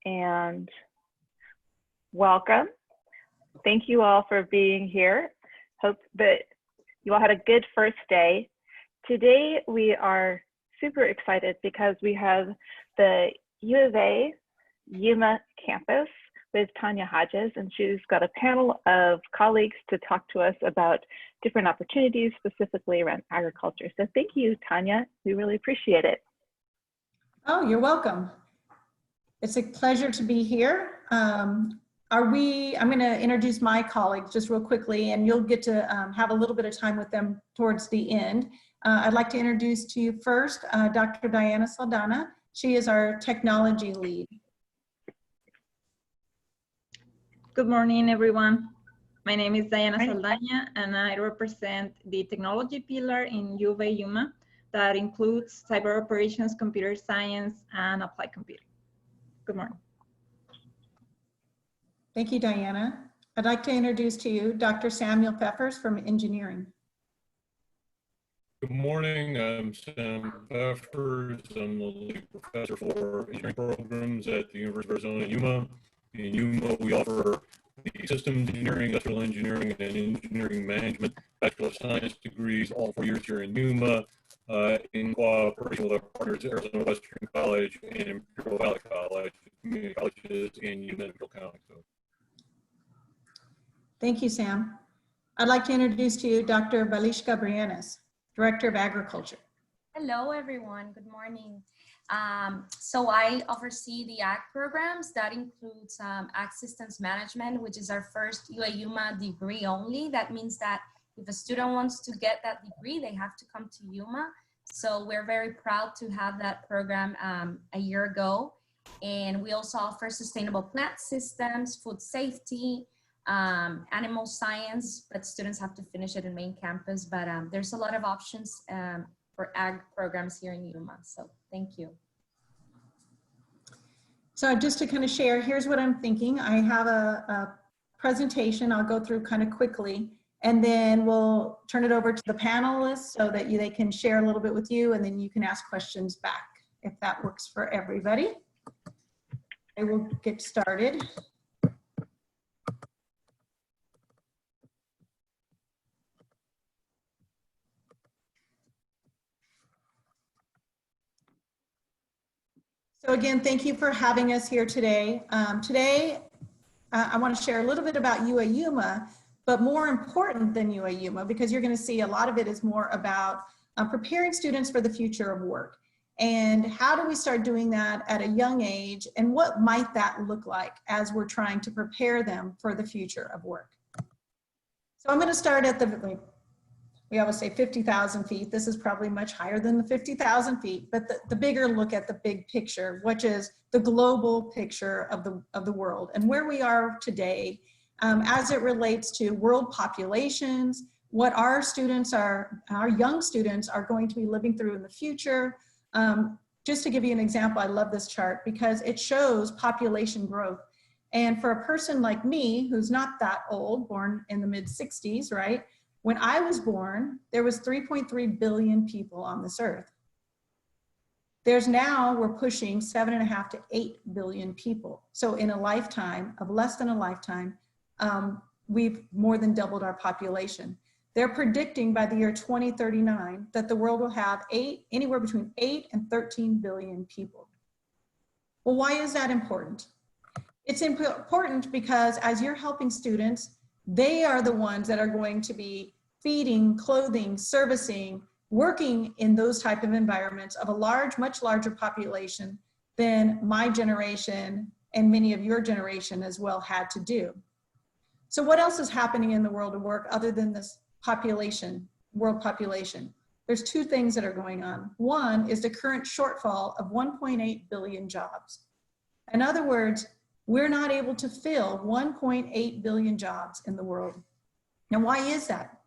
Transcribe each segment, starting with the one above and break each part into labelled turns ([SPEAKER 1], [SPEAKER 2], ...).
[SPEAKER 1] and welcome. Thank you all for being here. Hope that you all had a good first day. Today we are super excited because we have the U of A Yuma campus with Tanya Hodges, and she's got a panel of colleagues to talk to us about different opportunities specifically around agriculture. So thank you, Tanya. We really appreciate it.
[SPEAKER 2] Oh, you're welcome. It's a pleasure to be here. I'm going to introduce my colleagues just real quickly, and you'll get to have a little bit of time with them towards the end. I'd like to introduce to you first Dr. Diana Saldana. She is our technology lead.
[SPEAKER 3] Good morning, everyone. My name is Diana Saldana, and I represent the technology pillar in U of A Yuma that includes cyber operations, computer science, and applied computing. Good morning.
[SPEAKER 2] Thank you, Diana. I'd like to introduce to you Dr. Samuel Pfeffers from engineering.
[SPEAKER 4] Good morning, I'm Sam Pfeffers. I'm the lead professor for engineering programs at the University of Arizona, Yuma. In Yuma, we offer the systems engineering, industrial engineering, and engineering management Bachelor of Science degrees all 4 years here in Yuma, in cooperation with our partners at Arizona Western College and Imperial Valley College, community colleges in Yuma and Imperial County. So.
[SPEAKER 2] Thank you, Sam. I'd like to introduce to you Dr. Balishka Brianis, Director of Agriculture.
[SPEAKER 5] Hello, everyone. Good morning. So I oversee the ag programs. That includes ag systems management, which is our first UA Yuma degree only. That means that if a student wants to get that degree, they have to come to Yuma. So we're very proud to have that program a year ago. And we also offer sustainable plant systems, food safety, animal science, but students have to finish it in main campus. But there's a lot of options for ag programs here in Yuma. So thank you.
[SPEAKER 2] So just to kind of share, here's what I'm thinking. I have a presentation I'll go through kind of quickly, and then we'll turn it over to the panelists so that they can share a little bit with you, and then you can ask questions back if that works for everybody. I will get started. So again, thank you for having us here today. I want to share a little bit about UA Yuma, but more important than UA Yuma, because you're going to see a lot of it is more about preparing students for the future of work. And how do we start doing that at a young age, and what might that look like as we're trying to prepare them for the future of work? So I'm going to start at we always say 50,000 feet. This is probably much higher than the 50,000 feet, but the bigger look at the big picture, which is the global picture of the world and where we are today as it relates to world populations, what our young students are going to be living through in the future. Just to give you an example, I love this chart because it shows population growth. And for a person like me, who's not that old, born in the mid-60s, right? When I was born, there was 3.3 billion people on this earth. We're pushing 7.5 to 8 billion people. So in a lifetime of less than a lifetime, we've more than doubled our population. They're predicting by the year 2039 that the world will have anywhere between 8 and 13 billion people. Well, why is that important? It's important because as you're helping students, they are the ones that are going to be feeding, clothing, servicing, working in those type of environments of a much larger population than my generation and many of your generation as well had to do. So what else is happening in the world of work other than this world population? There's two things that are going on. One is the current shortfall of 1.8 billion jobs. In other words, we're not able to fill 1.8 billion jobs in the world. Now, why is that?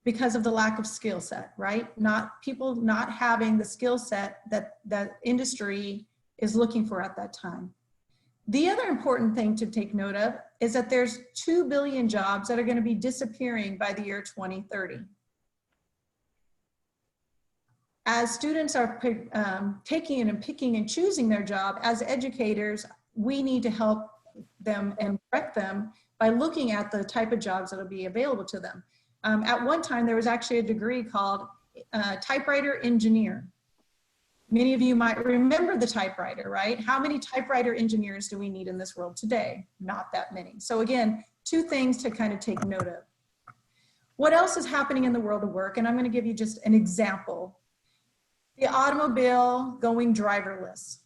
[SPEAKER 2] Because of the lack of skill set, right? People not having the skill set that industry is looking for at that time. The other important thing to take note of is that there's 2 billion jobs that are going to be disappearing by the year 2030. as students are taking and picking and choosing their job, as educators, we need to help them and direct them by looking at the type of jobs that will be available to them. At one time, there was actually a degree called typewriter engineer. Many of you might remember the typewriter, right? How many typewriter engineers do we need in this world today? Not that many. So again, two things to kind of take note of. What else is happening in the world of work? And I'm going to give you just an example. The automobile going driverless.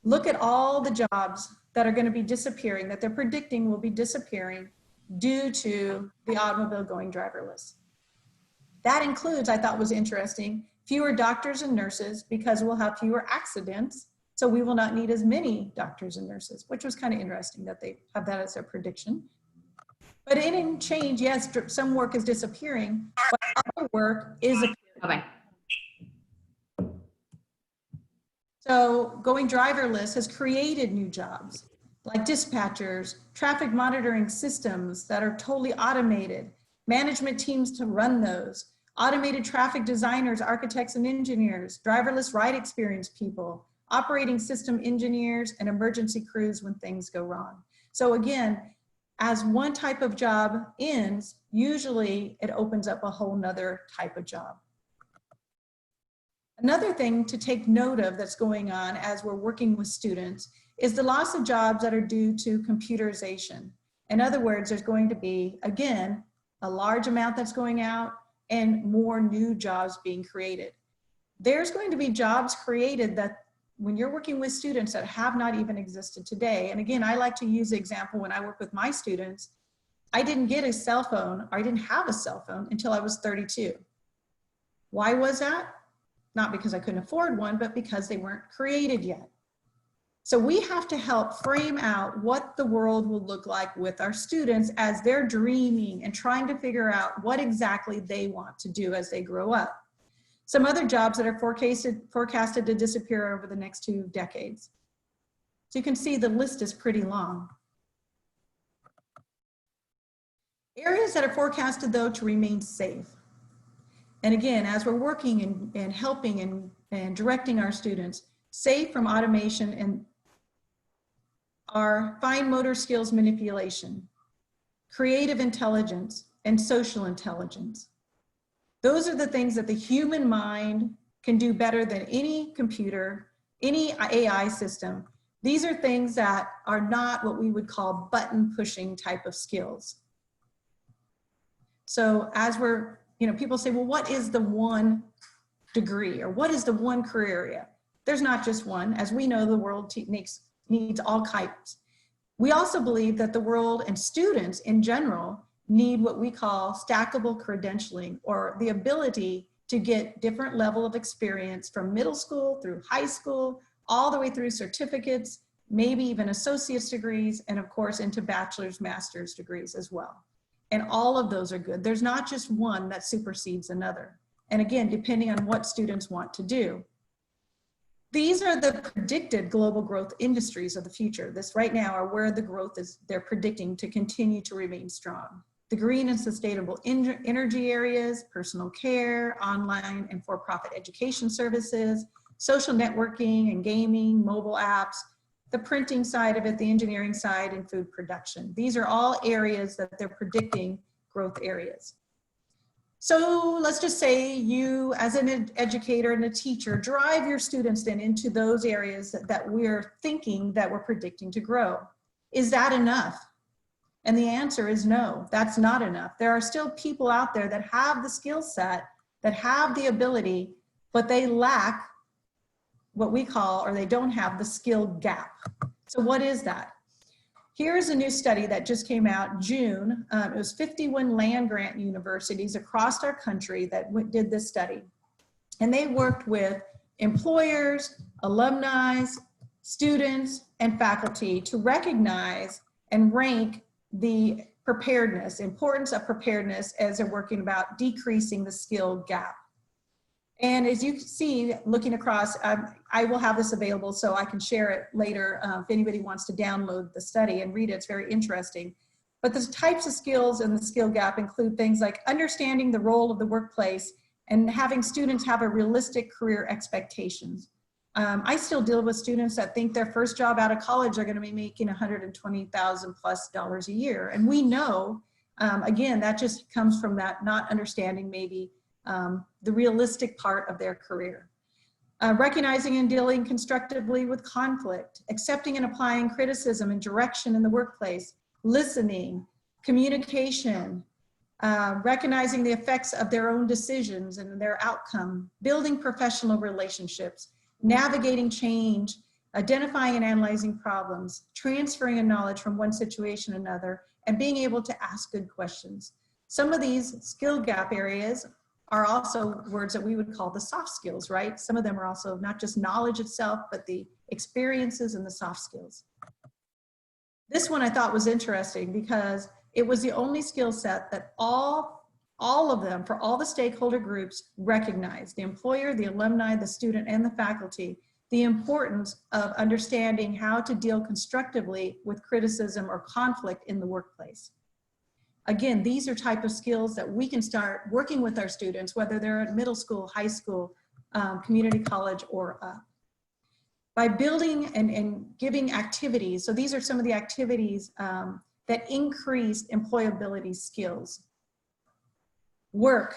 [SPEAKER 2] Look at all the jobs that are going to be disappearing, that they're predicting will be disappearing due to the automobile going driverless. That includes, I thought was interesting, fewer doctors and nurses because we'll have fewer accidents. So we will not need as many doctors and nurses, which was kind of interesting that they have that as their prediction. But in change, yes, some work is disappearing, but other work is appearing.
[SPEAKER 6] Bye-bye.
[SPEAKER 2] So going driverless has created new jobs like dispatchers, traffic monitoring systems that are totally automated, management teams to run those, automated traffic designers, architects and engineers, driverless ride experience people, operating system engineers, and emergency crews when things go wrong. So again, as one type of job ends, usually it opens up a whole nother type of job. Another thing to take note of that's going on as we're working with students is the loss of jobs that are due to computerization. In other words, there's going to be, again, a large amount that's going out and more new jobs being created. There's going to be jobs created that when you're working with students that have not even existed today. And again, I like to use the example when I work with my students, I didn't get a cell phone, or I didn't have a cell phone until I was 32. Why was that? Not because I couldn't afford one, but because they weren't created yet. So we have to help frame out what the world will look like with our students as they're dreaming and trying to figure out what exactly they want to do as they grow up. Some other jobs that are forecasted to disappear over the next 2 decades. So you can see the list is pretty long. Areas that are forecasted though to remain safe. And again, as we're working and helping and directing our students, safe from automation and our fine motor skills manipulation, creative intelligence, and social intelligence. Those are the things that the human mind can do better than any computer, any AI system. These are things that are not what we would call button pushing type of skills. So as we're, people say, well, what is the one degree or what is the one career area? There's not just one. As we know, the world needs all types. We also believe that the world and students in general need what we call stackable credentialing, or the ability to get different level of experience from middle school through high school, all the way through certificates, maybe even associate's degrees, and of course into bachelor's, master's degrees as well. And all of those are good. There's not just one that supersedes another. And again, depending on what students want to do. These are the predicted global growth industries of the future. This right now are where the growth is, they're predicting to continue to remain strong. The green and sustainable energy areas, personal care, online and for-profit education services, social networking and gaming, mobile apps, the printing side of it, the engineering side, and food production. These are all areas that they're predicting growth areas. So let's just say you, as an educator and a teacher, drive your students then into those areas that we're thinking that we're predicting to grow. Is that enough? And the answer is no, that's not enough. There are still people out there that have the skill set, that have the ability, but they lack what we call, or they don't have the skill gap. So what is that? Here's a new study that just came out June. It was 51 land-grant universities across our country that did this study. And they worked with employers, alumni, students, and faculty to recognize and rank the preparedness, importance of preparedness as they're working about decreasing the skill gap. And as you can see, looking across, I will have this available so I can share it later if anybody wants to download the study and read it. It's very interesting. But the types of skills in the skill gap include things like understanding the role of the workplace and having students have a realistic career expectations. I still deal with students that think their first job out of college are going to be making $120,000+ a year. And we know, again, that just comes from that not understanding maybe the realistic part of their career. Recognizing and dealing constructively with conflict, accepting and applying criticism and direction in the workplace, listening, communication, recognizing the effects of their own decisions and their outcome, building professional relationships, navigating change, identifying and analyzing problems, transferring a knowledge from one situation to another, and being able to ask good questions. Some of these skill gap areas are also words that we would call the soft skills, right? Some of them are also not just knowledge itself, but the experiences and the soft skills. This one I thought was interesting because it was the only skill set that all of them, for all the stakeholder groups, recognized, the employer, the alumni, the student, and the faculty, the importance of understanding how to deal constructively with criticism or conflict in the workplace. Again, these are type of skills that we can start working with our students, whether they're at middle school, high school, community college, or up. By building and giving activities, so these are some of the activities that increase employability skills. Work,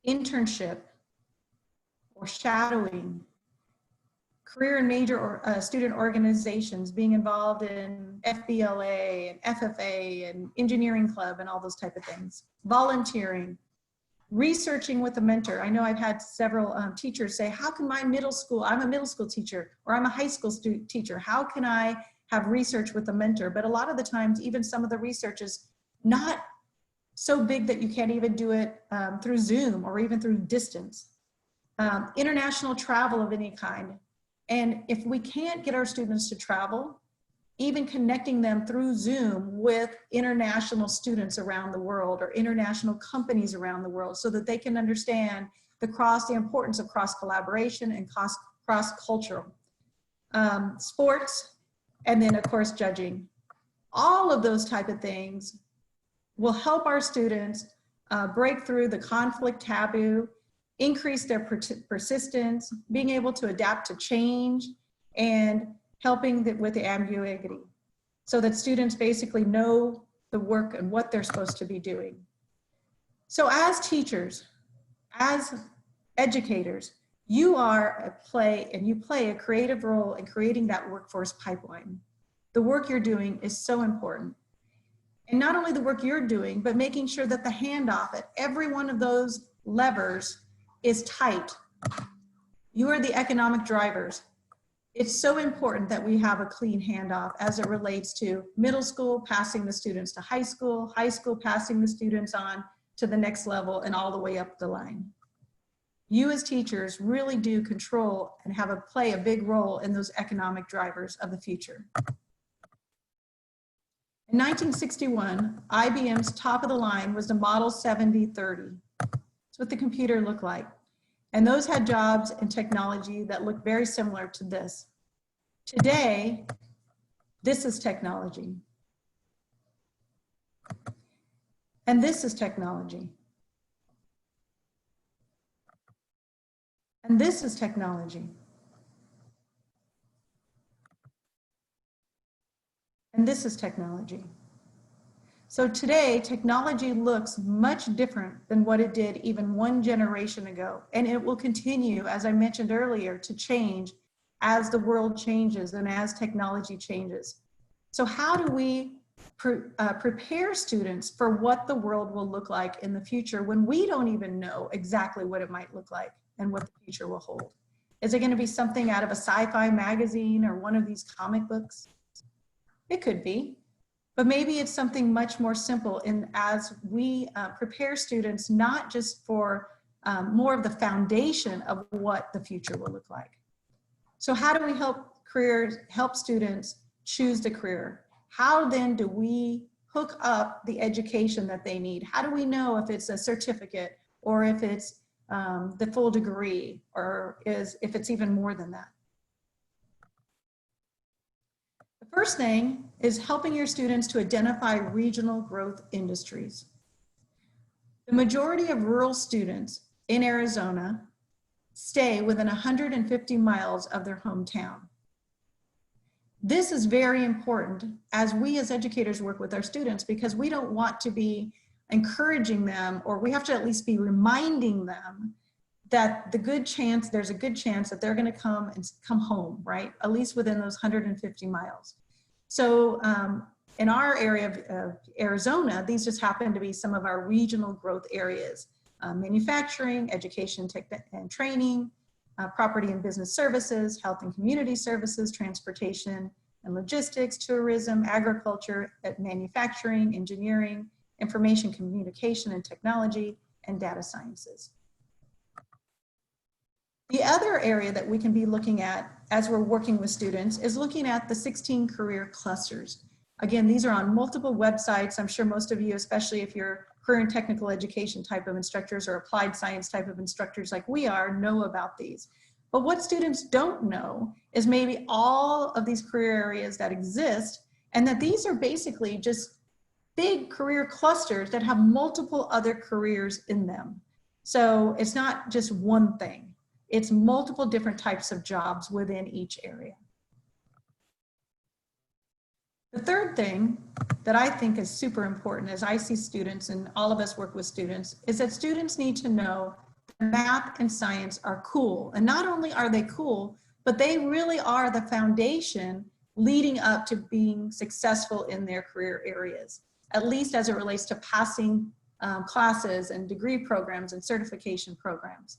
[SPEAKER 2] internship, or shadowing, career and major or student organizations, being involved in FBLA and FFA and engineering club and all those type of things. Volunteering, researching with a mentor. I know I've had several teachers say, how can my middle school, I'm a middle school teacher, or I'm a high school teacher, how can I have research with a mentor? But a lot of the times, even some of the research is not so big that you can't even do it through Zoom or even through distance. International travel of any kind. And if we can't get our students to travel, even connecting them through Zoom with international students around the world or international companies around the world so that they can understand the importance of cross collaboration and cross-cultural. Sports, and then of course judging. All of those type of things will help our students break through the conflict taboo, increase their persistence, being able to adapt to change, and helping with the ambiguity so that students basically know the work and what they're supposed to be doing. So as teachers, as educators, you play a creative role in creating that workforce pipeline. The work you're doing is so important. And not only the work you're doing, but making sure that the handoff at every one of those levers is tight. You are the economic drivers. It's so important that we have a clean handoff as it relates to middle school passing the students to high school passing the students on to the next level and all the way up the line. You as teachers really do control and play a big role in those economic drivers of the future. In 1961, IBM's top of the line was the Model 7030. That's what the computer looked like. And those had jobs in technology that looked very similar to this. Today, this is technology. And this is technology. And this is technology. And this is technology. So today, technology looks much different than what it did even one generation ago. And it will continue, as I mentioned earlier, to change as the world changes and as technology changes. So how do we prepare students for what the world will look like in the future when we don't even know exactly what it might look like and what the future will hold? Is it going to be something out of a sci-fi magazine or one of these comic books? It could be, but maybe it's something much more simple as we prepare students, not just for more of the foundation of what the future will look like. So how do we help students choose the career? How then do we hook up the education that they need? How do we know if it's a certificate or if it's the full degree or if it's even more than that? The first thing is helping your students to identify regional growth industries. The majority of rural students in Arizona stay within 150 miles of their hometown. This is very important as we as educators work with our students, because we don't want to be encouraging them, or we have to at least be reminding them that there's a good chance that they're going to come home, right? At least within those 150 miles. So in our area of Arizona, these just happen to be some of our regional growth areas: manufacturing, education, tech and training, property and business services, health and community services, transportation and logistics, tourism, agriculture, manufacturing, engineering, information communication and technology, and data sciences. The other area that we can be looking at as we're working with students is looking at the 16 career clusters. Again, these are on multiple websites. I'm sure most of you, especially if you're career and technical education type of instructors or applied science type of instructors like we are, know about these. But what students don't know is maybe all of these career areas that exist, and that these are basically just big career clusters that have multiple other careers in them. So it's not just one thing. It's multiple different types of jobs within each area. The third thing that I think is super important as I see students, and all of us work with students, is that students need to know that math and science are cool. And not only are they cool, but they really are the foundation leading up to being successful in their career areas, at least as it relates to passing classes and degree programs and certification programs.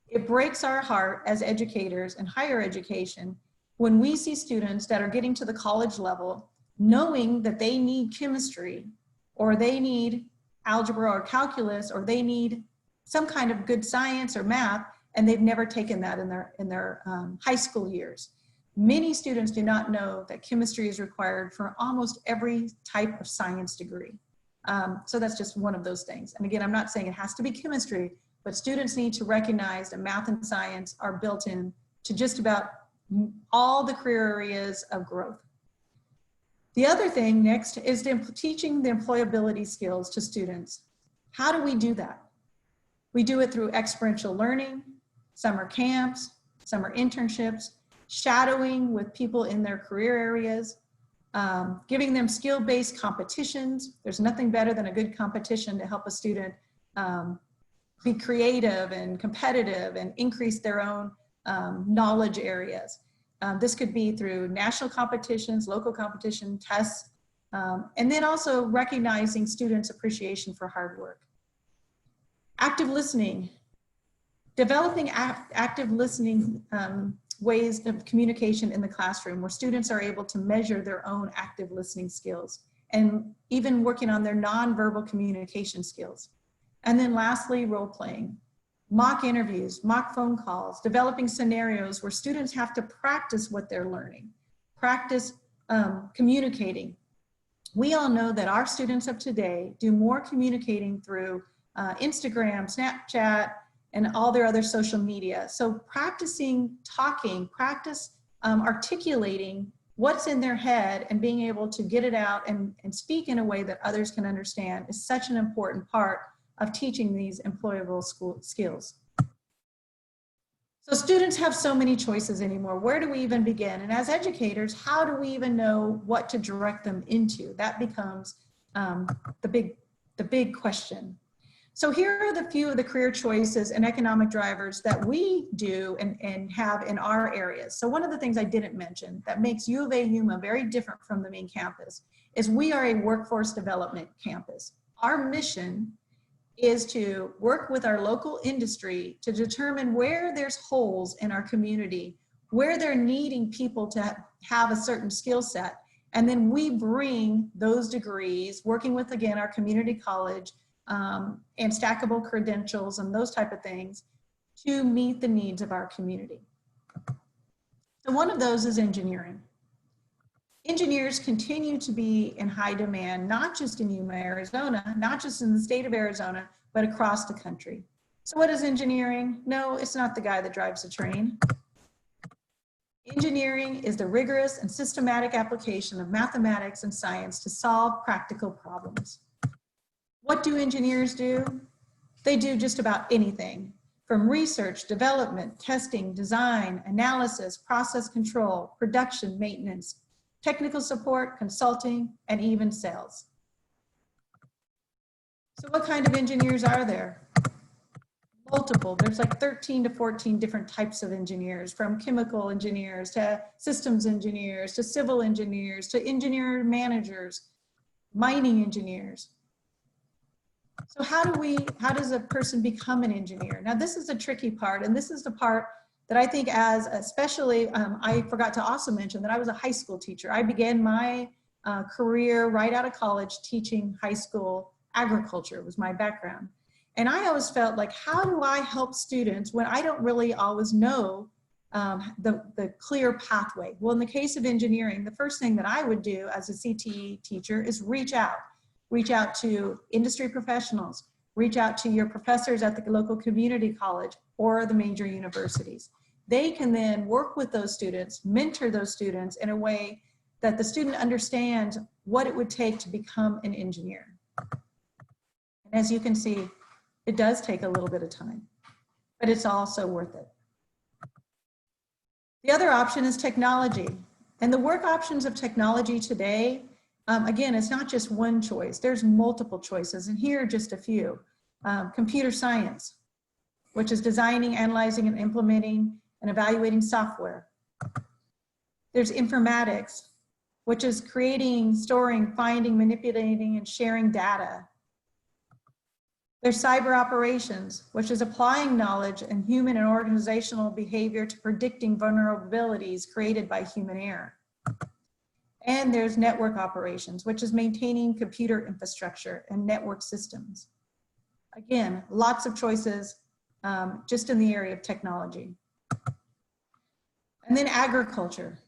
[SPEAKER 2] It breaks our heart as educators in higher education when we see students that are getting to the college level knowing that they need chemistry, or they need algebra or calculus, or they need some kind of good science or math, and they've never taken that in their high school years. Many students do not know that chemistry is required for almost every type of science degree. So that's just one of those things. And again, I'm not saying it has to be chemistry, but students need to recognize that math and science are built in to just about all the career areas of growth. The other thing next is teaching the employability skills to students. How do we do that? We do it through experiential learning, summer camps, summer internships, shadowing with people in their career areas, giving them skill-based competitions. There's nothing better than a good competition to help a student be creative and competitive and increase their own knowledge areas. This could be through national competitions, local competition, tests, and then also recognizing students' appreciation for hard work. Active listening, developing active listening ways of communication in the classroom where students are able to measure their own active listening skills, and even working on their nonverbal communication skills. And then lastly, role playing. Mock interviews, mock phone calls, developing scenarios where students have to practice what they're learning, practice communicating. We all know that our students of today do more communicating through Instagram, Snapchat, and all their other social media. So practicing talking, practice articulating what's in their head and being able to get it out and speak in a way that others can understand is such an important part of teaching these employable skills. So students have so many choices anymore. Where do we even begin? And as educators, how do we even know what to direct them into? That becomes the big question. So here are the few of the career choices and economic drivers that we do and have in our areas. So one of the things I didn't mention that makes U of A Yuma very different from the main campus is we are a workforce development campus. Our mission is to work with our local industry to determine where there's holes in our community, where they're needing people to have a certain skill set. And then we bring those degrees, working with, again, our community college and stackable credentials and those type of things to meet the needs of our community. So one of those is engineering. Engineers continue to be in high demand, not just in Yuma, Arizona, not just in the state of Arizona, but across the country. So what is engineering? No, it's not the guy that drives the train. Engineering is the rigorous and systematic application of mathematics and science to solve practical problems. What do engineers do? They do just about anything. from research, development, testing, design, analysis, process control, production, maintenance, technical support, consulting, and even sales. So what kind of engineers are there? Multiple. There's like 13 to 14 different types of engineers, from chemical engineers to systems engineers to civil engineers to engineer managers, mining engineers. So how does a person become an engineer? Now this is a tricky part, and this is the part that I think especially, I forgot to also mention that I was a high school teacher. I began my career right out of college teaching high school agriculture was my background. And I always felt like, how do I help students when I don't really always know the clear pathway? Well, in the case of engineering, the first thing that I would do as a CTE teacher is reach out to industry professionals, reach out to your professors at the local community college or the major universities. They can then work with those students, mentor those students in a way that the student understands what it would take to become an engineer. And as you can see, it does take a little bit of time, but it's also worth it. The other option is technology. And the work options of technology today, again, it's not just one choice. There's multiple choices, and here are just a few. Computer science, which is designing, analyzing, and implementing and evaluating software. There's informatics, which is creating, storing, finding, manipulating, and sharing data. There's cyber operations, which is applying knowledge and human and organizational behavior to predicting vulnerabilities created by human error. And there's network operations, which is maintaining computer infrastructure and network systems. Again, lots of choices just in the area of technology. And then agriculture.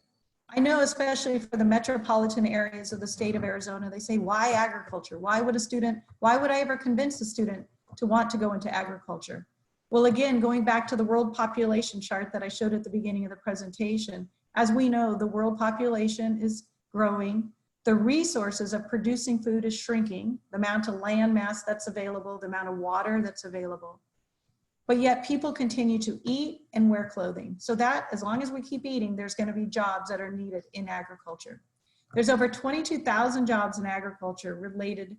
[SPEAKER 2] I know, especially for the metropolitan areas of the state of Arizona, they say, why agriculture? Why would I ever convince a student to want to go into agriculture? Well, again, going back to the world population chart that I showed at the beginning of the presentation, as we know, the world population is growing. The resources of producing food is shrinking, the amount of land mass that's available, the amount of water that's available. But yet people continue to eat and wear clothing. So that, as long as we keep eating, there's going to be jobs that are needed in agriculture. There's over 22,000 jobs in agriculture related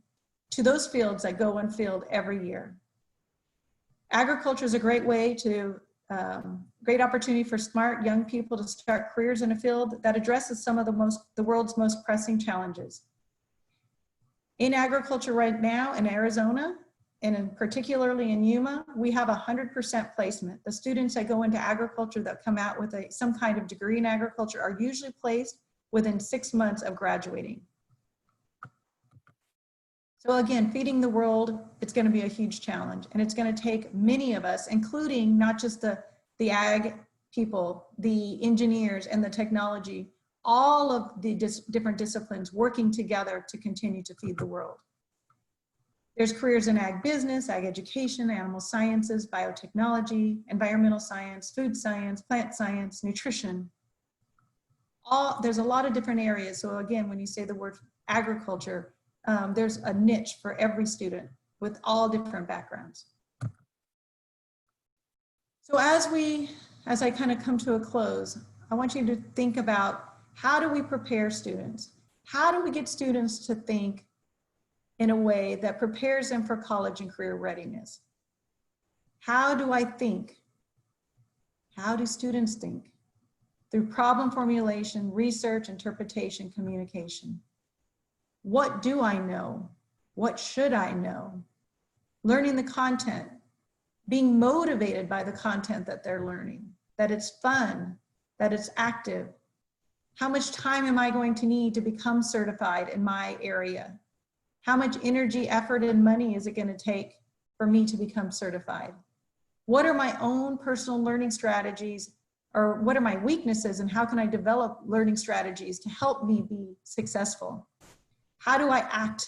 [SPEAKER 2] to those fields that go unfilled every year. Agriculture is a great way to, great opportunity for smart young people to start careers in a field that addresses some of the world's most pressing challenges. In agriculture right now in Arizona, and particularly in Yuma, we have 100% placement. The students that go into agriculture that come out with some kind of degree in agriculture are usually placed within 6 months of graduating. So again, feeding the world, it's going to be a huge challenge, and it's going to take many of us, including not just the ag people, the engineers and the technology, all of the different disciplines working together to continue to feed the world. There's careers in ag business, ag education, animal sciences, biotechnology, environmental science, food science, plant science, nutrition. There's a lot of different areas. So again, when you say the word agriculture, there's a niche for every student with all different backgrounds. So as I kind of come to a close, I want you to think about, how do we prepare students? How do we get students to think in a way that prepares them for college and career readiness? How do I think? How do students think? Through problem formulation, research, interpretation, communication. What do I know? What should I know? Learning the content, being motivated by the content that they're learning, that it's fun, that it's active. How much time am I going to need to become certified in my area? How much energy, effort, and money is it going to take for me to become certified? What are my own personal learning strategies, or what are my weaknesses, and how can I develop learning strategies to help me be successful? How do I act?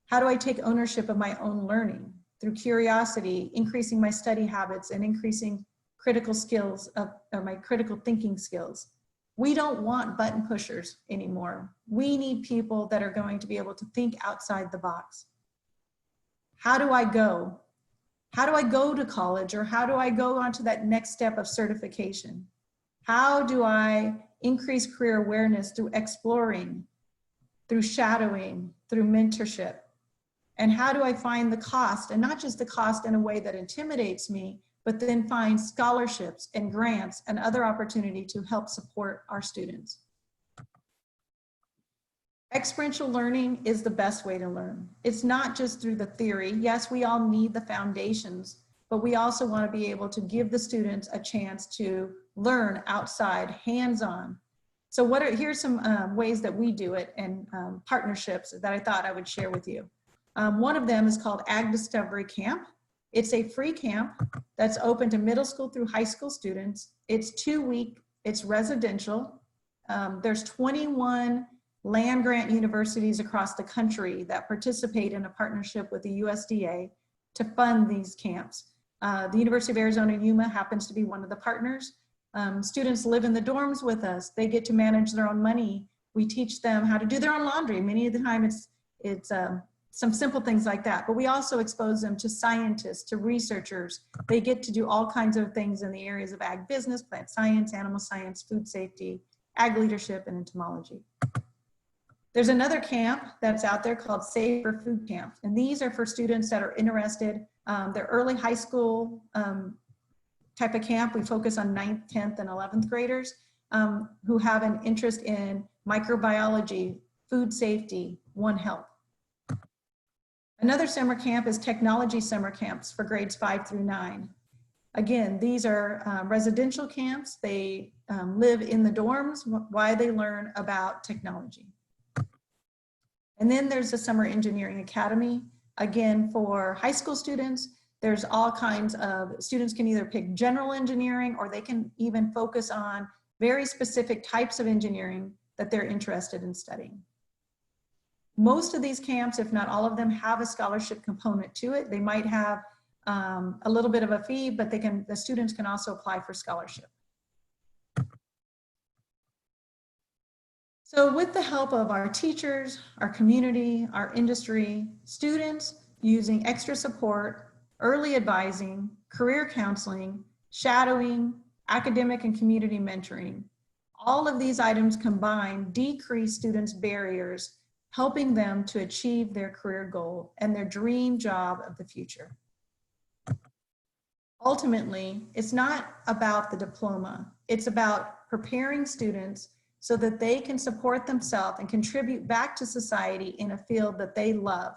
[SPEAKER 2] How do I take ownership of my own learning? Through curiosity, increasing my study habits, and increasing critical skills or my critical thinking skills. We don't want button pushers anymore. We need people that are going to be able to think outside the box. How do I go? How do I go to college, or how do I go on to that next step of certification? How do I increase career awareness through exploring, through shadowing, through mentorship? And how do I find the cost, and not just the cost in a way that intimidates me, but then find scholarships and grants and other opportunity to help support our students? Experiential learning is the best way to learn. It's not just through the theory. Yes, we all need the foundations, but we also want to be able to give the students a chance to learn outside, hands-on. So here's some ways that we do it, and partnerships that I thought I would share with you. One of them is called AgDiscovery Camp. It's a free camp that's open to middle school through high school students. It's 2-week, it's residential. There's 21 land grant universities across the country that participate in a partnership with the USDA to fund these camps. The University of Arizona Yuma happens to be one of the partners. Students live in the dorms with us. They get to manage their own money. We teach them how to do their own laundry. Many of the time it's some simple things like that, but we also expose them to scientists, to researchers. They get to do all kinds of things in the areas of ag business, plant science, animal science, food safety, ag leadership, and entomology. There's another camp that's out there called Safer Food Camp, and these are for students that are interested. They're early high school type of camp. We focus on 9th, 10th, and 11th graders who have an interest in microbiology, food safety, One Health. Another summer camp is technology summer camps for grades 5 through 9. Again, these are residential camps. They live in the dorms while they learn about technology. And then there's the Summer Engineering Academy. Again, for high school students, there's all kinds of, students can either pick general engineering, or they can even focus on very specific types of engineering that they're interested in studying. Most of these camps, if not all of them, have a scholarship component to it. They might have a little bit of a fee, but the students can also apply for scholarship. So with the help of our teachers, our community, our industry, students using extra support, early advising, career counseling, shadowing, academic and community mentoring, all of these items combined decrease students' barriers, helping them to achieve their career goal and their dream job of the future. Ultimately, it's not about the diploma. It's about preparing students so that they can support themselves and contribute back to society in a field that they love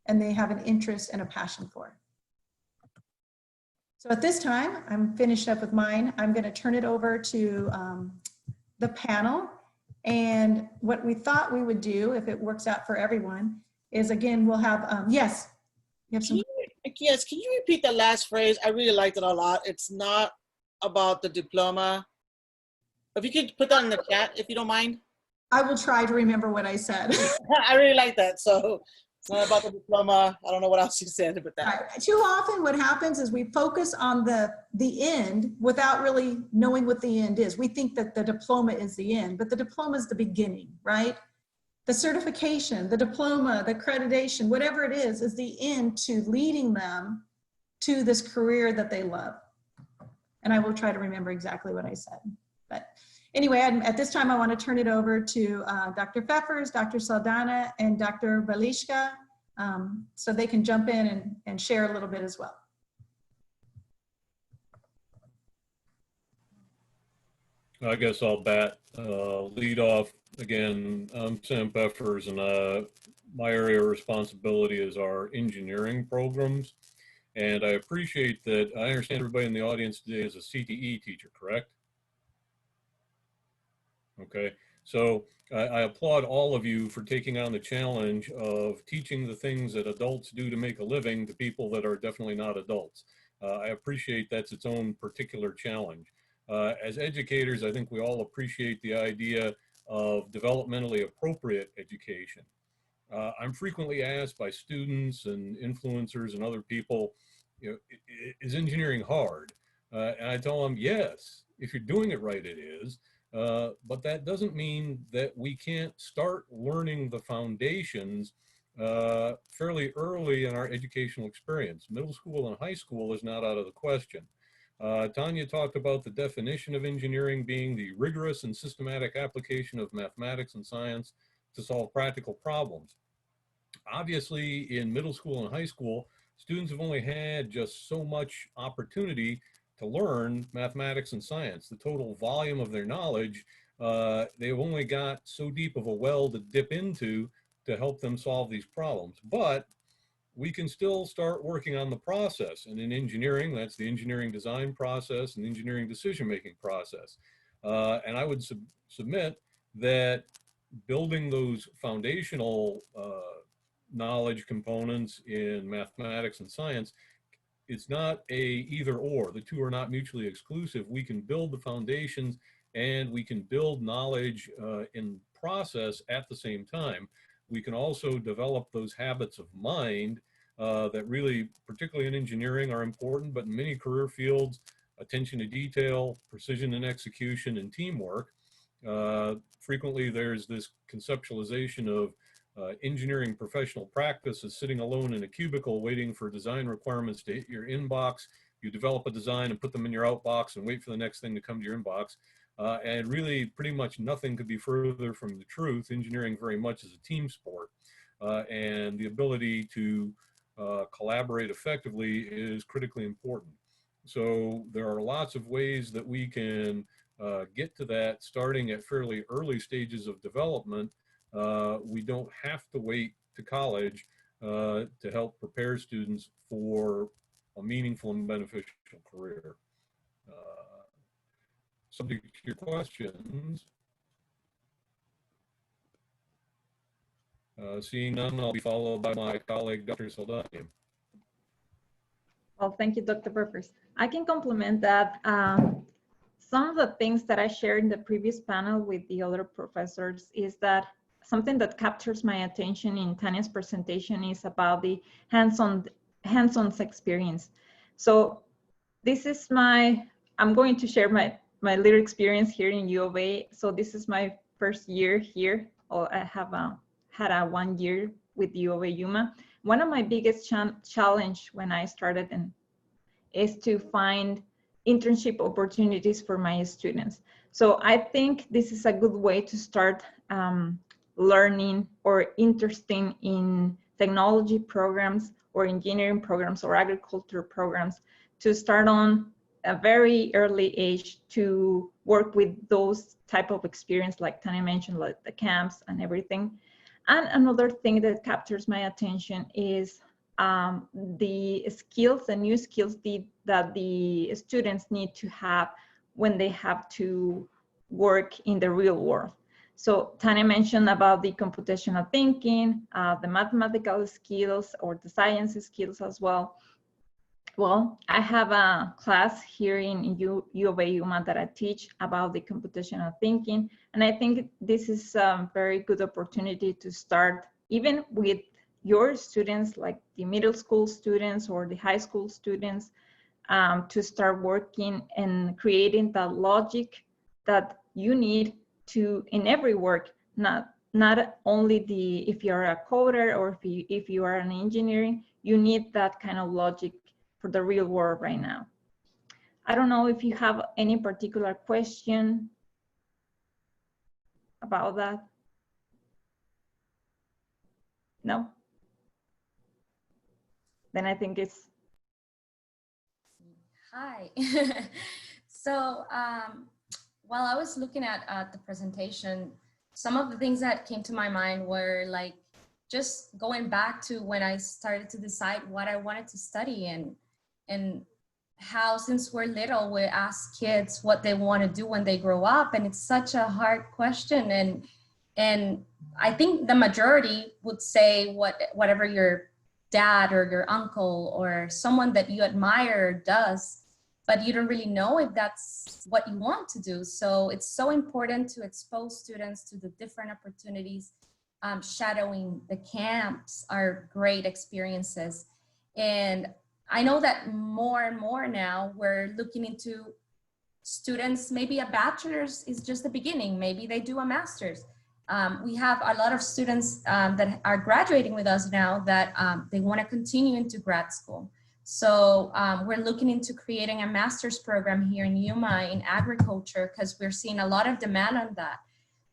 [SPEAKER 2] and they have an interest and a passion for. So at this time, I'm finished up with mine. I'm going to turn it over to the panel. And what we thought we would do, if it works out for everyone, is again, we'll have, yes. You have some.
[SPEAKER 6] Yes, can you repeat the last phrase? I really liked it a lot. It's not about the diploma. If you could put that in the chat, if you don't mind.
[SPEAKER 2] I will try to remember what I said.
[SPEAKER 6] I really like that. So it's not about the diploma. I don't know what else you said about that.
[SPEAKER 2] Right. Too often what happens is we focus on the end without really knowing what the end is. We think that the diploma is the end, but the diploma is the beginning, right? The certification, the diploma, the accreditation, whatever it is the end to leading them to this career that they love. And I will try to remember exactly what I said. But anyway, at this time, I want to turn it over to Dr. Pfeffers, Dr. Saldana, and Dr. Balishka, so they can jump in and share a little bit as well.
[SPEAKER 4] I guess I'll lead off. Again, I'm Sam Pfeffers, and my area of responsibility is our engineering programs. And I appreciate that. I understand everybody in the audience today is a CTE teacher, correct? Okay, so I applaud all of you for taking on the challenge of teaching the things that adults do to make a living to people that are definitely not adults. I appreciate that's its own particular challenge. As educators, I think we all appreciate the idea of developmentally appropriate education. I'm frequently asked by students and influencers and other people, you know, is engineering hard? And I tell them, yes, if you're doing it right, it is. But that doesn't mean that we can't start learning the foundations fairly early in our educational experience. Middle school and high school is not out of the question. Tanya talked about the definition of engineering being the rigorous and systematic application of mathematics and science to solve practical problems. Obviously, in middle school and high school, students have only had just so much opportunity to learn mathematics and science. The total volume of their knowledge, they've only got so deep of a well to dip into to help them solve these problems. But we can still start working on the process. And in engineering, that's the engineering design process and engineering decision-making process. And I would submit that building those foundational knowledge components in mathematics and science, it's not a either or. The two are not mutually exclusive. We can build the foundations and we can build knowledge in process at the same time. We can also develop those habits of mind that really, particularly in engineering, are important, but in many career fields, attention to detail, precision in execution, and teamwork. Frequently, there's this conceptualization of engineering professional practice as sitting alone in a cubicle waiting for design requirements to hit your inbox. You develop a design and put them in your outbox and wait for the next thing to come to your inbox. And really, pretty much nothing could be further from the truth. Engineering very much is a team sport. And the ability to collaborate effectively is critically important. So there are lots of ways that we can get to that starting at fairly early stages of development. We don't have to wait to college to help prepare students for a meaningful and beneficial career. Subject to your questions. Seeing none, I'll be followed by my colleague, Dr. Saldana.
[SPEAKER 3] Well, thank you, Dr. Burford. I can complement that. Some of the things that I shared in the previous panel with the other professors is that something that captures my attention in Tanya's presentation is about the hands-on experience. So this is I'm going to share my little experience here in U of A. So this is my first year here. I have had a 1 year with U of A Yuma. One of my biggest challenge when I started is to find internship opportunities for my students. So I think this is a good way to start learning or interesting in technology programs or engineering programs or agriculture programs to start on a very early age to work with those type of experience like Tanya mentioned, like the camps and everything. And another thing that captures my attention is the skills, the new skills that the students need to have when they have to work in the real world. So Tanya mentioned about the computational thinking, the mathematical skills or the science skills as well. Well, I have a class here in U of A Yuma that I teach about the computational thinking. And I think this is a very good opportunity to start even with your students, like the middle school students or the high school students, to start working and creating that logic that you need to in every work, not only if you're a coder or if you are an engineering, you need that kind of logic for the real world right now. I don't know if you have any particular question about that. No? Then I think it's.
[SPEAKER 5] Hi. So while I was looking at the presentation, some of the things that came to my mind were like just going back to when I started to decide what I wanted to study and how since we're little, we ask kids what they want to do when they grow up. And it's such a hard question. And I think the majority would say whatever your dad or your uncle or someone that you admire does, but you don't really know if that's what you want to do. So it's so important to expose students to the different opportunities. Shadowing the camps are great experiences. And I know that more and more now we're looking into students, maybe a bachelor's is just the beginning, maybe they do a master's. We have a lot of students that are graduating with us now that they want to continue into grad school. So we're looking into creating a master's program here in Yuma in agriculture because we're seeing a lot of demand on that.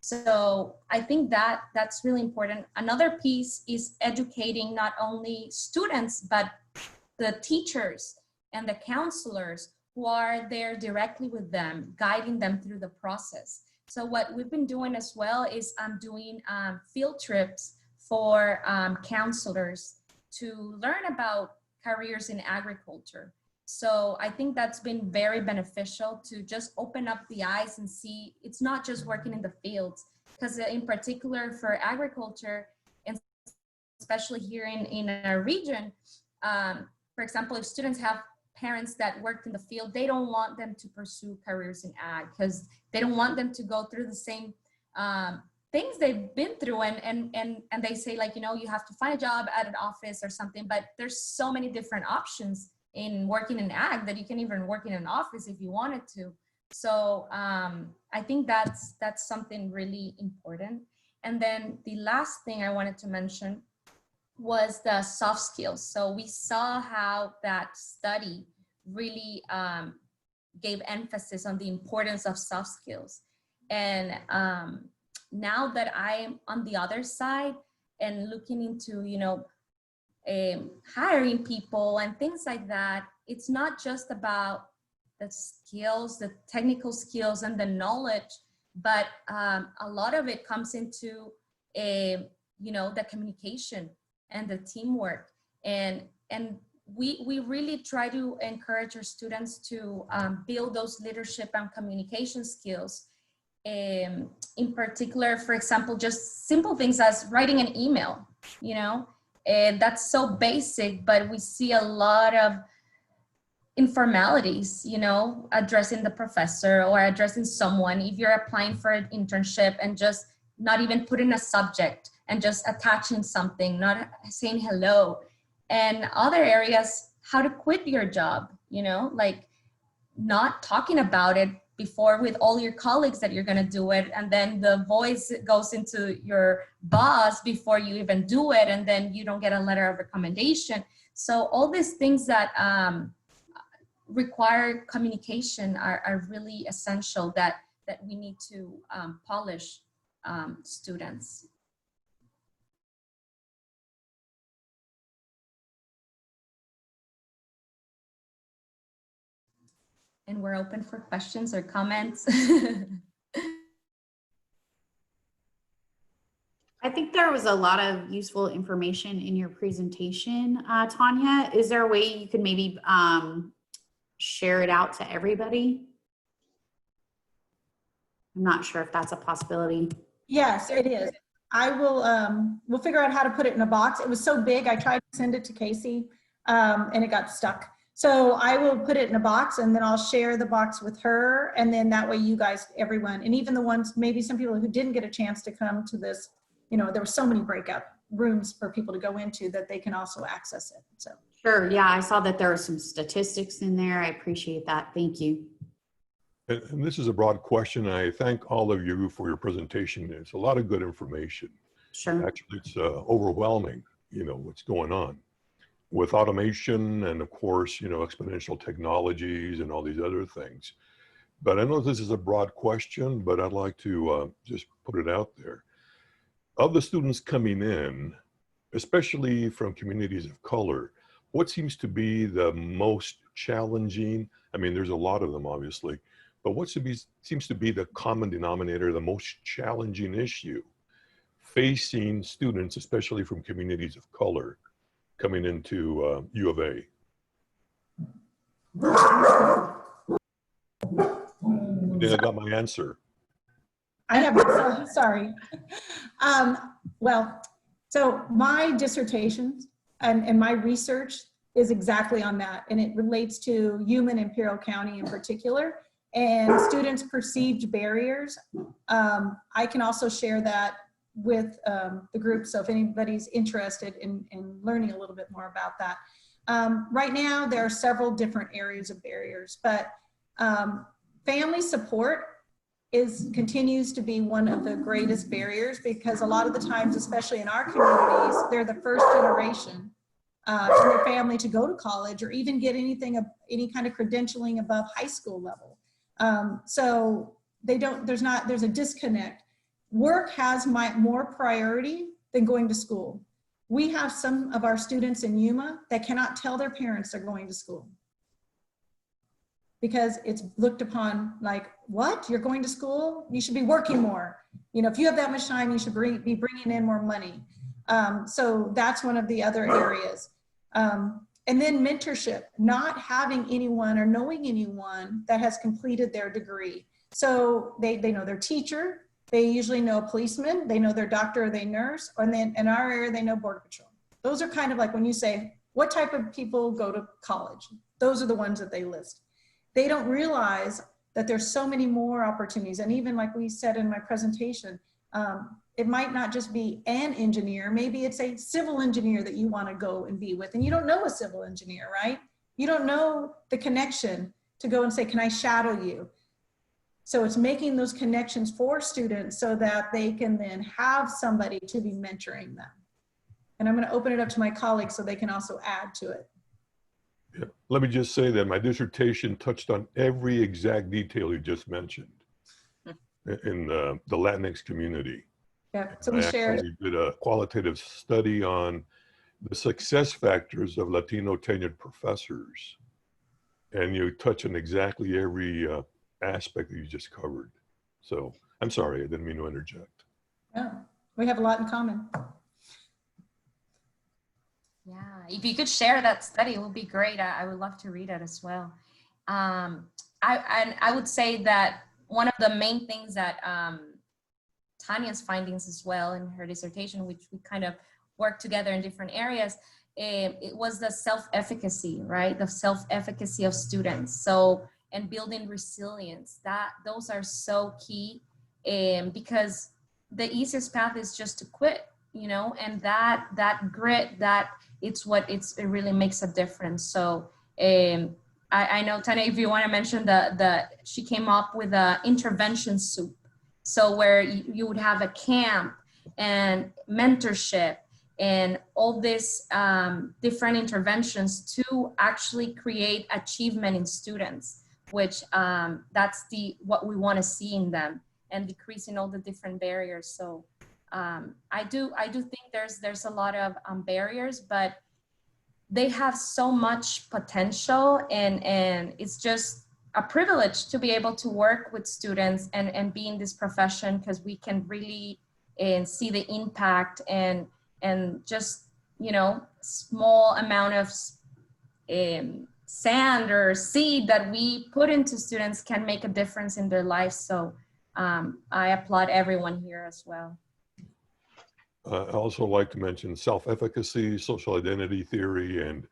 [SPEAKER 5] So I think that that's really important. Another piece is educating not only students, but the teachers and the counselors who are there directly with them, guiding them through the process. So what we've been doing as well is doing field trips for counselors to learn about careers in agriculture. So I think that's been very beneficial to just open up the eyes and see it's not just working in the fields, because in particular for agriculture, and especially here in our region, for example, if students have parents that worked in the field, they don't want them to pursue careers in ag because they don't want them to go through the same things they've been through, and they say, like, you know, you have to find a job at an office or something, but there's so many different options in working in ag that you can even work in an office if you wanted to. So I think that's something really important. And then the last thing I wanted to mention was the soft skills. So we saw how that study really gave emphasis on the importance of soft skills. And now that I'm on the other side and looking into, you know, hiring people and things like that, it's not just about the skills, the technical skills and the knowledge, but a lot of it comes into you know, the communication and the teamwork. And we really try to encourage our students to build those leadership and communication skills. In particular, for example, just simple things as writing an email, you know, and that's so basic, but we see a lot of informalities, you know, addressing the professor or addressing someone. If you're applying for an internship and just not even putting a subject and just attaching something, not saying hello. And other areas, how to quit your job, you know, like not talking about it before with all your colleagues that you're going to do it, and then the voice goes into your boss before you even do it, and then you don't get a letter of recommendation. So all these things that require communication are really essential that we need to polish students. And we're open for questions or comments.
[SPEAKER 7] I think there was a lot of useful information in your presentation, Tanya. Is there a way you could maybe share it out to everybody? I'm not sure if that's a possibility.
[SPEAKER 2] Yes, it is. I will, we'll figure out how to put it in a box. It was so big, I tried to send it to Casey and it got stuck. So I will put it in a box and then I'll share the box with her. And then that way you guys, everyone, and even the ones, maybe some people who didn't get a chance to come to this, you know, there were so many breakout rooms for people to go into that they can also access it. So
[SPEAKER 7] sure, yeah, I saw that there are some statistics in there. I appreciate that. Thank you.
[SPEAKER 8] And this is a broad question. I thank all of you for your presentation. It's a lot of good information.
[SPEAKER 7] Sure.
[SPEAKER 8] Actually, it's overwhelming, you know, what's going on with automation and of course, you know, exponential technologies and all these other things. But I know this is a broad question, but I'd like to just put it out there. Of the students coming in, especially from communities of color, what seems to be the most challenging? I mean, there's a lot of them, obviously, but what seems to be the common denominator, the most challenging issue facing students, especially from communities of color, coming into U of A? I think I got my answer.
[SPEAKER 2] I have, sorry. Well, so my dissertation and my research is exactly on that. And it relates to Yuma and Imperial County in particular and students' perceived barriers. I can also share that with the group. So if anybody's interested in learning a little bit more about that. Right now, there are several different areas of barriers, but family support continues to be one of the greatest barriers, because a lot of the times, especially in our communities, they're the first generation in their family to go to college or even get any kind of credentialing above high school level. So there's a disconnect. Work has more priority than going to school. We have some of our students in Yuma that cannot tell their parents they're going to school, because it's looked upon like, what, you're going to school? You should be working more. You know, if you have that much time, you should be bringing in more money. So that's one of the other areas. And then mentorship, not having anyone or knowing anyone that has completed their degree. So they know their teacher, they usually know a policeman, they know their doctor or their nurse, and then in our area, they know Border Patrol. Those are kind of like when you say, what type of people go to college? Those are the ones that they list. They don't realize that there's so many more opportunities. And even like we said in my presentation, it might not just be an engineer, maybe it's a civil engineer that you want to go and be with. And you don't know a civil engineer, right? You don't know the connection to go and say, can I shadow you? So it's making those connections for students so that they can then have somebody to be mentoring them. And I'm going to open it up to my colleagues so they can also add to it.
[SPEAKER 8] Yeah. Let me just say that my dissertation touched on every exact detail you just mentioned in the Latinx community.
[SPEAKER 2] Yeah, so we shared.
[SPEAKER 8] I did a qualitative study on the success factors of Latino tenured professors. And you touch on exactly every aspect that you just covered. So I'm sorry, I didn't mean to interject.
[SPEAKER 2] Oh, we have a lot in common.
[SPEAKER 5] Yeah, if you could share that study, it would be great. I would love to read it as well. I would say that one of the main things that Tanya's findings as well in her dissertation, which we kind of worked together in different areas, it was the self-efficacy, right? The self-efficacy of students. So, and building resilience, those are so key, because the easiest path is just to quit, you know, and that grit, it really makes a difference. So I know, Tanya, if you want to mention she came up with a intervention soup. So where you would have a camp and mentorship and all these different interventions to actually create achievement in students, which that's what we want to see in them, and decreasing all the different barriers. So I do think there's a lot of barriers, but they have so much potential, and it's just a privilege to be able to work with students and be in this profession, because we can really see the impact and just, you know, small amount of sand or seed that we put into students can make a difference in their lives. So I applaud everyone here as well.
[SPEAKER 8] I also like to mention self-efficacy, social identity theory, and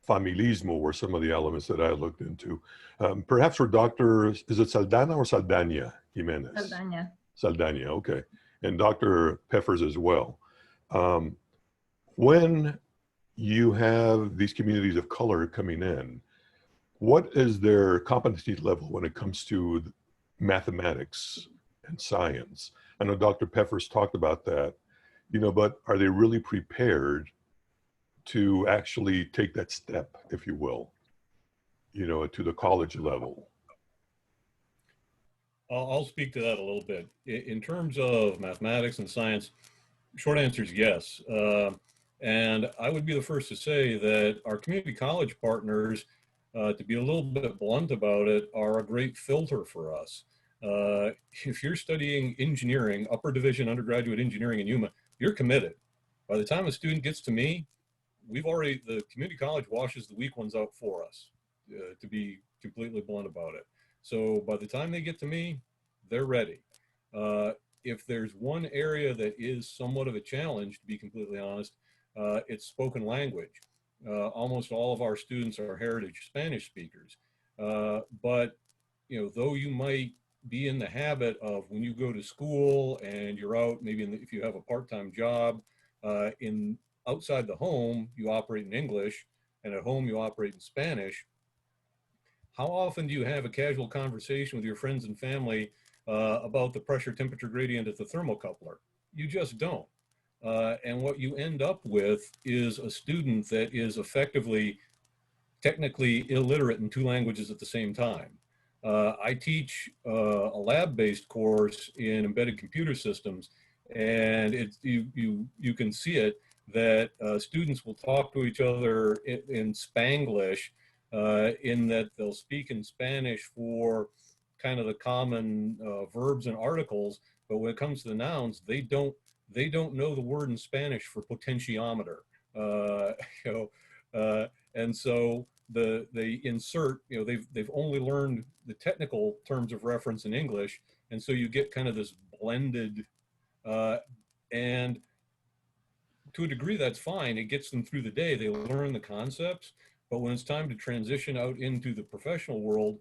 [SPEAKER 8] familismo were some of the elements that I looked into. Perhaps for Dr., is it Saldana or Saldana Jimenez?
[SPEAKER 3] Saldana.
[SPEAKER 8] Saldana, okay. And Dr. Peffers as well. When you have these communities of color coming in, what is their competency level when it comes to mathematics and science? I know Dr. Peffers talked about that, you know, but are they really prepared to actually take that step, if you will, you know, to the college level?
[SPEAKER 4] I'll speak to that a little bit. In terms of mathematics and science, short answer is yes. And I would be the first to say that our community college partners, to be a little bit blunt about it, are a great filter for us. If you're studying engineering, upper division undergraduate engineering in Yuma, you're committed. By the time a student gets to me, the community college washes the weak ones out for us, to be completely blunt about it. So by the time they get to me, they're ready. If there's one area that is somewhat of a challenge, to be completely honest, it's spoken language. Almost all of our students are heritage Spanish speakers. But, you know, though you might be in the habit of, when you go to school and you're out, maybe if you have a part-time job, outside the home, you operate in English, and at home you operate in Spanish. How often do you have a casual conversation with your friends and family about the pressure temperature gradient at the thermocoupler. You just don't. And what you end up with is a student that is effectively technically illiterate in 2 languages at the same time. I teach a lab-based course in embedded computer systems, and you can see it that students will talk to each other in Spanglish, in that they'll speak in Spanish for kind of the common verbs and articles, but when it comes to the nouns, they don't know the word in Spanish for potentiometer. And so they insert, they've only learned the technical terms of reference in English, and so you get kind of this blended, and to a degree that's fine. It gets them through the day. They learn the concepts, but when it's time to transition out into the professional world,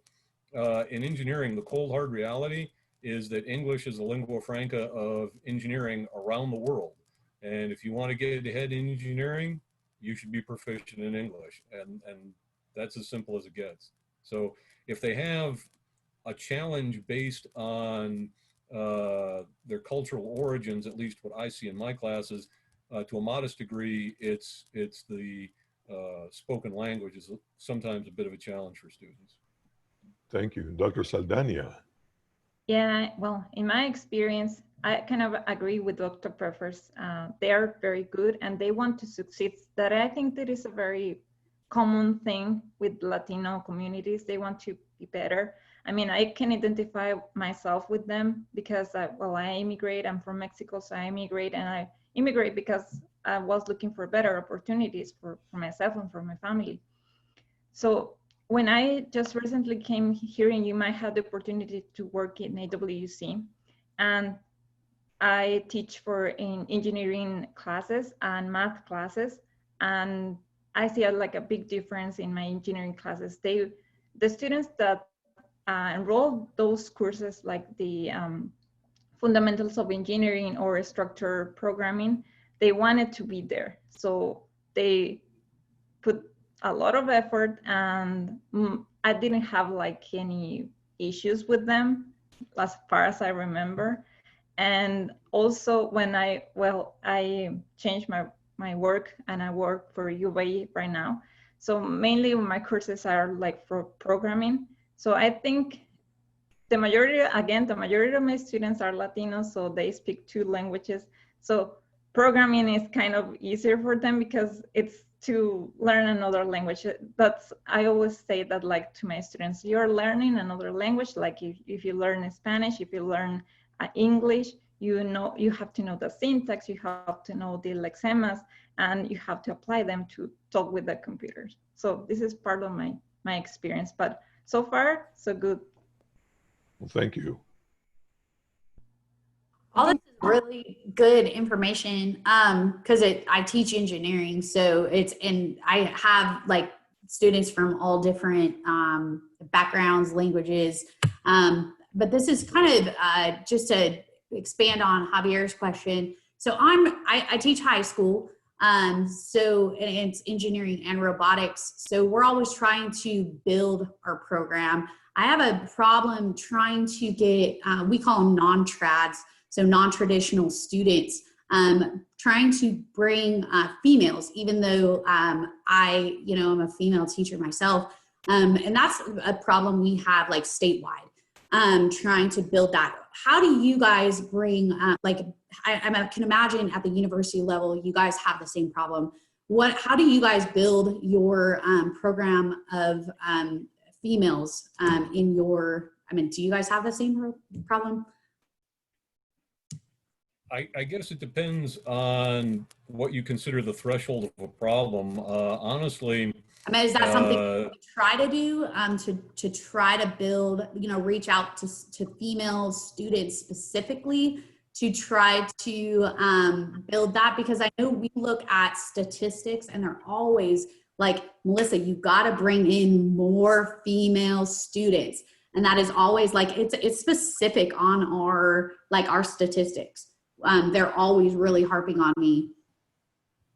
[SPEAKER 4] in engineering, the cold hard reality is that English is the lingua franca of engineering around the world. And if you want to get ahead in engineering, you should be proficient in English. And that's as simple as it gets. So if they have a challenge based on their cultural origins, at least what I see in my classes, to a modest degree, it's the spoken language is sometimes a bit of a challenge for students.
[SPEAKER 8] Thank you. Dr. Saldana.
[SPEAKER 3] Yeah, well, in my experience, I kind of agree with Dr. Prefers. They are very good and they want to succeed. That I think that is a very common thing with Latino communities. They want to be better. I mean, I can identify myself with them because, I immigrate. I'm from Mexico, so I immigrate, and I immigrate because I was looking for better opportunities for myself and for my family. So when I just recently came here in Yuma, I had the opportunity to work in AWC, and I teach in engineering classes and math classes, and I see like a big difference in my engineering classes. The students that enroll those courses, like the fundamentals of engineering or structured programming, they wanted to be there. So they put a lot of effort, and I didn't have like any issues with them as far as I remember. And also when I changed my work, and I work for UVA right now. So mainly my courses are like for programming. So I think the majority of my students are Latinos, so they speak 2 languages. So programming is kind of easier for them because it's to learn another language. But I always say that, like, to my students, you're learning another language. Like if you learn Spanish, if you learn English, you have to know the syntax, you have to know the lexemas, and you have to apply them to talk with the computers. So this is part of my experience, but so far, so good.
[SPEAKER 8] Well, thank you.
[SPEAKER 7] All this is really good information because I teach engineering, so and I have like students from all different backgrounds, languages, but this is kind of just to expand on Javier's question. So I teach high school, and it's engineering and robotics. So we're always trying to build our program. I have a problem trying to get, we call them non-trads, so non-traditional students, trying to bring females, even though I'm a female teacher myself. And that's a problem we have like statewide, trying to build that. How do you guys bring, I can imagine at the university level, you guys have the same problem. How do you guys build your program of females in your, do you guys have the same problem?
[SPEAKER 4] I guess it depends on what you consider the threshold of a problem. Honestly,
[SPEAKER 7] is that something you try to do to try to build, reach out to female students specifically to try to build that? Because I know we look at statistics and they're always like, Melissa, you got to bring in more female students. And that is always like, it's specific on our statistics. They're always really harping on me.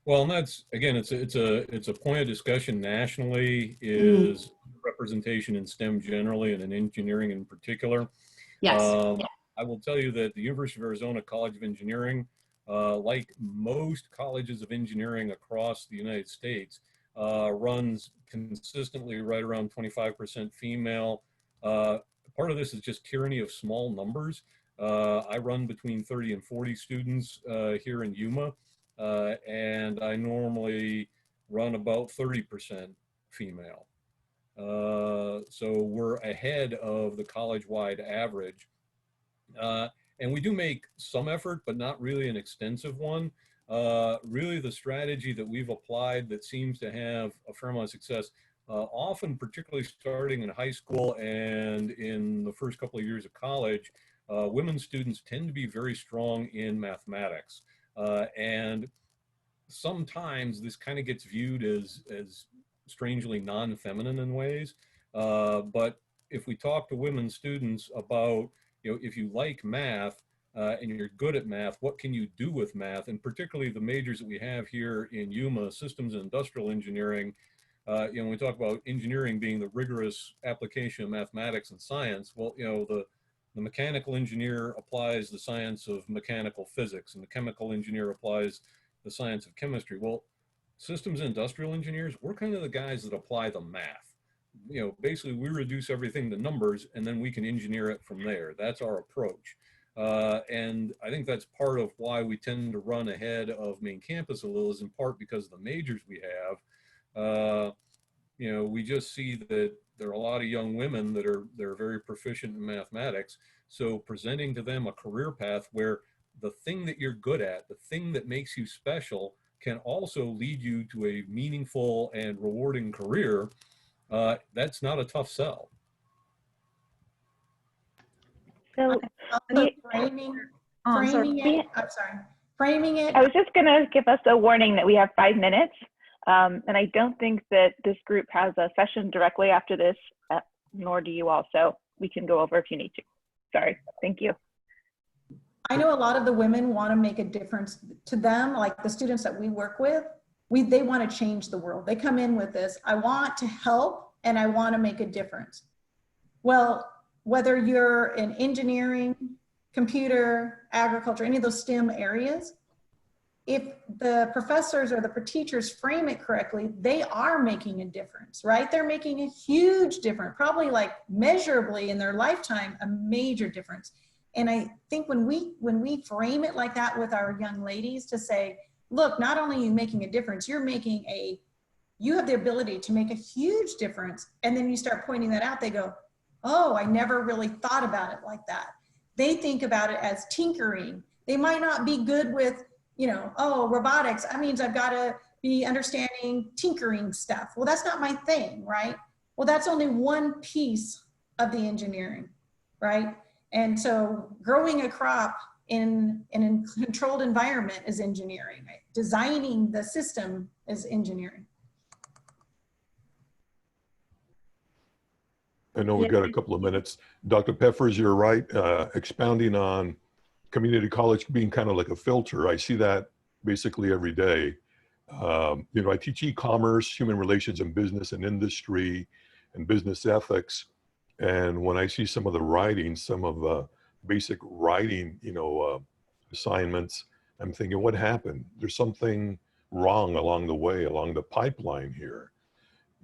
[SPEAKER 4] Well, and that's, again, it's a point of discussion nationally is representation in STEM generally and in engineering in particular.
[SPEAKER 7] Yes.
[SPEAKER 4] I will tell you that the University of Arizona College of Engineering, like most colleges of engineering across the United States, runs consistently right around 25% female. Part of this is just tyranny of small numbers. I run between 30 and 40 students here in Yuma, and I normally run about 30% female. So we're ahead of the college-wide average. And we do make some effort, but not really an extensive one. Really the strategy that we've applied that seems to have a fair amount of success, often particularly starting in high school and in the first couple of years of college, women students tend to be very strong in mathematics. And sometimes this kind of gets viewed as strangely non-feminine in ways. But if we talk to women students about, if you like math and you're good at math, what can you do with math? And particularly the majors that we have here in Yuma, systems and industrial engineering, when we talk about engineering being the rigorous application of mathematics and science, well, the mechanical engineer applies the science of mechanical physics, and the chemical engineer applies the science of chemistry. Well, systems and industrial engineers, we're kind of the guys that apply the math. Basically we reduce everything to numbers and then we can engineer it from there. That's our approach. And I think that's part of why we tend to run ahead of main campus a little, is in part because of the majors we have. We just see that there are a lot of young women that are very proficient in mathematics. So presenting to them a career path where the thing that you're good at, the thing that makes you special, can also lead you to a meaningful and rewarding career, that's not a tough sell.
[SPEAKER 1] So
[SPEAKER 2] Framing it.
[SPEAKER 1] I was just going to give us a warning that we have 5 minutes. And I don't think that this group has a session directly after this, nor do you all. So we can go over if you need to. Sorry. Thank you.
[SPEAKER 2] I know a lot of the women want to make a difference. To them, like the students that we work with, they want to change the world. They come in with this, I want to help and I want to make a difference. Well, whether you're in engineering, computer, agriculture, any of those STEM areas, if the professors or the teachers frame it correctly, they are making a difference, right? They're making a huge difference, probably like measurably in their lifetime, a major difference. And I think when we frame it like that with our young ladies to say, look, not only are you making a difference, you have the ability to make a huge difference. And then you start pointing that out, they go, oh, I never really thought about it like that. They think about it as tinkering. They might not be good with, robotics. That means I've got to be understanding tinkering stuff. Well, that's not my thing, right? Well, that's only one piece of the engineering, right? And so growing a crop in a controlled environment is engineering, right? Designing the system is engineering.
[SPEAKER 8] I know we've got a couple of minutes. Dr. Peffers, you're right. Expounding on community college being kind of like a filter. I see that basically every day. I teach e-commerce, human relations and business and industry and business ethics. And when I see some of the writing, some of the basic writing, assignments, I'm thinking, what happened? There's something wrong along the way, along the pipeline here,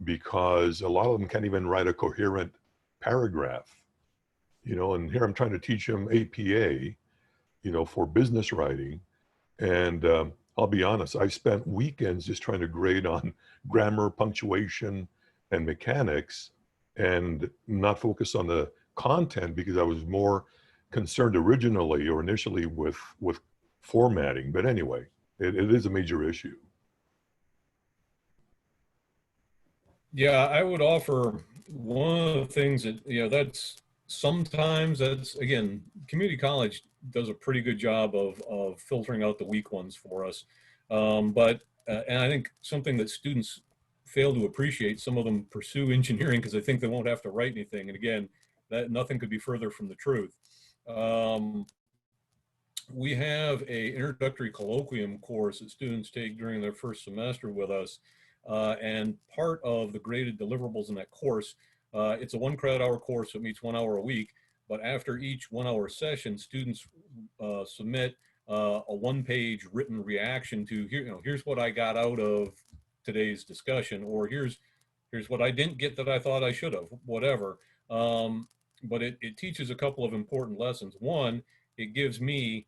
[SPEAKER 8] because a lot of them can't even write a coherent paragraph, and here I'm trying to teach them APA, for business writing. And I'll be honest, I spent weekends just trying to grade on grammar, punctuation, and mechanics, and not focus on the content because I was more concerned originally or initially with formatting. But anyway, it is a major issue.
[SPEAKER 4] Yeah, I would offer one of the things that, that's again, community college does a pretty good job of filtering out the weak ones for us. And I think something that students fail to appreciate, some of them pursue engineering because they think they won't have to write anything. And again, that nothing could be further from the truth. We have a introductory colloquium course that students take during their first semester with us. And part of the graded deliverables in that course, it's a 1 credit hour course that meets 1 hour a week. But after each 1 hour session, students submit a 1-page written reaction to here's what I got out of today's discussion, or here's what I didn't get that I thought I should have, whatever. But it teaches a couple of important lessons. One, it gives me,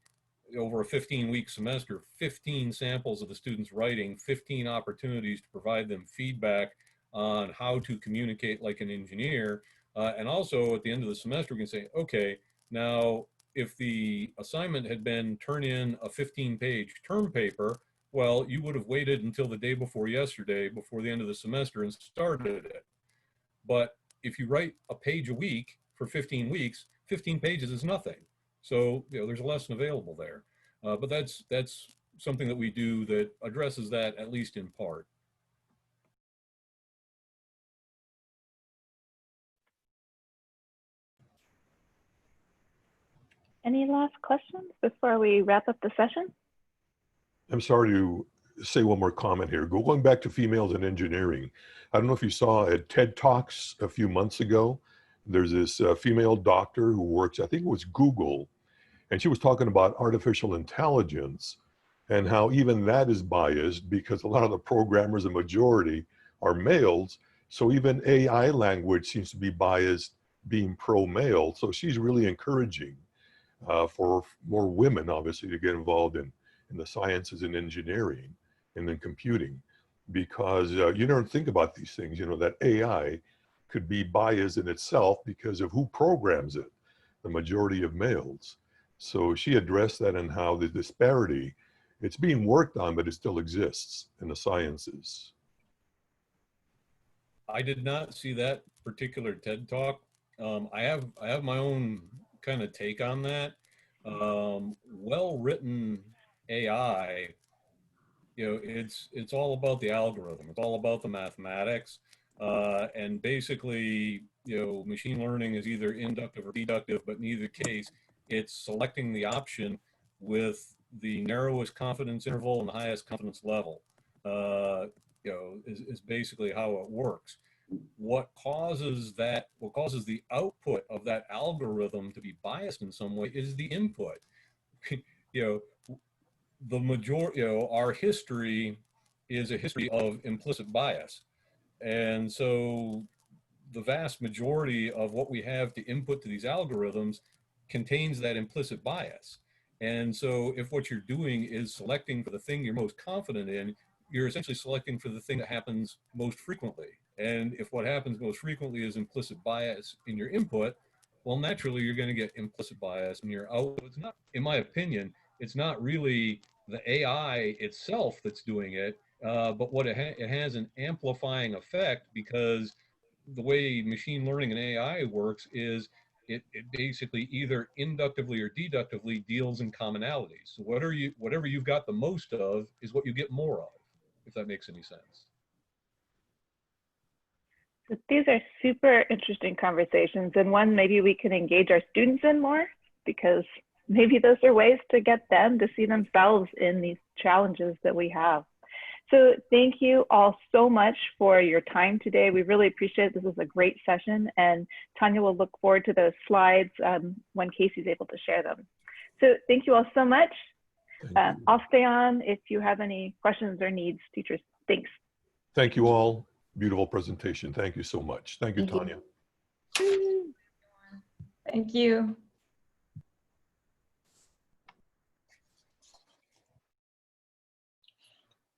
[SPEAKER 4] over a 15-week semester, 15 samples of the students' writing, 15 opportunities to provide them feedback on how to communicate like an engineer. And also at the end of the semester, we can say, okay, now if the assignment had been turn in a 15-page term paper, well, you would have waited until the day before yesterday, before the end of the semester, and started it. But if you write a page a week for 15 weeks, 15 pages is nothing. So there's a lesson available there. But that's something that we do that addresses that, at least in part.
[SPEAKER 1] Any last questions before we wrap up the session?
[SPEAKER 8] I'm sorry to say one more comment here. Going back to females in engineering, I don't know if you saw at TED Talks a few months ago, there's this female doctor who works, I think it was Google, and she was talking about artificial intelligence and how even that is biased because a lot of the programmers, the majority, are males. So even AI language seems to be biased, being pro-male. So she's really encouraging for more women, obviously, to get involved in the sciences and engineering and then computing, because you don't think about these things, that AI could be biased in itself because of who programs it, the majority of males. So she addressed that and how the disparity, it's being worked on, but it still exists in the sciences.
[SPEAKER 4] I did not see that particular TED Talk. I have my own kind of take on that. Well-written AI, it's all about the algorithm. It's all about the mathematics. And basically, machine learning is either inductive or deductive, but in either case, it's selecting the option with the narrowest confidence interval and the highest confidence level. Is basically how it works. What causes the output of that algorithm to be biased in some way is the input. The majority, our history is a history of implicit bias. And so the vast majority of what we have to input to these algorithms contains that implicit bias. And so if what you're doing is selecting for the thing you're most confident in, you're essentially selecting for the thing that happens most frequently. And if what happens most frequently is implicit bias in your input, well, naturally, you're going to get implicit bias in your output. It's not, in my opinion, it's not really the AI itself that's doing it, but what it has an amplifying effect, because the way machine learning and AI works is it basically either inductively or deductively deals in commonalities. So whatever you've got the most of is what you get more of, if that makes any sense.
[SPEAKER 1] So these are super interesting conversations, and one maybe we can engage our students in more, because maybe those are ways to get them to see themselves in these challenges that we have. So thank you all so much for your time today. We really appreciate it. This was a great session, and Tanya will look forward to those slides when Casey's able to share them. So thank you all so much. I'll stay on if you have any questions or needs, teachers. Thanks.
[SPEAKER 8] Thank you all. Beautiful presentation. Thank you so much. Thank you, Tanya.
[SPEAKER 3] Thank you.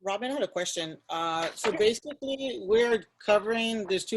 [SPEAKER 6] Robin, I had a question. So basically, we're covering these two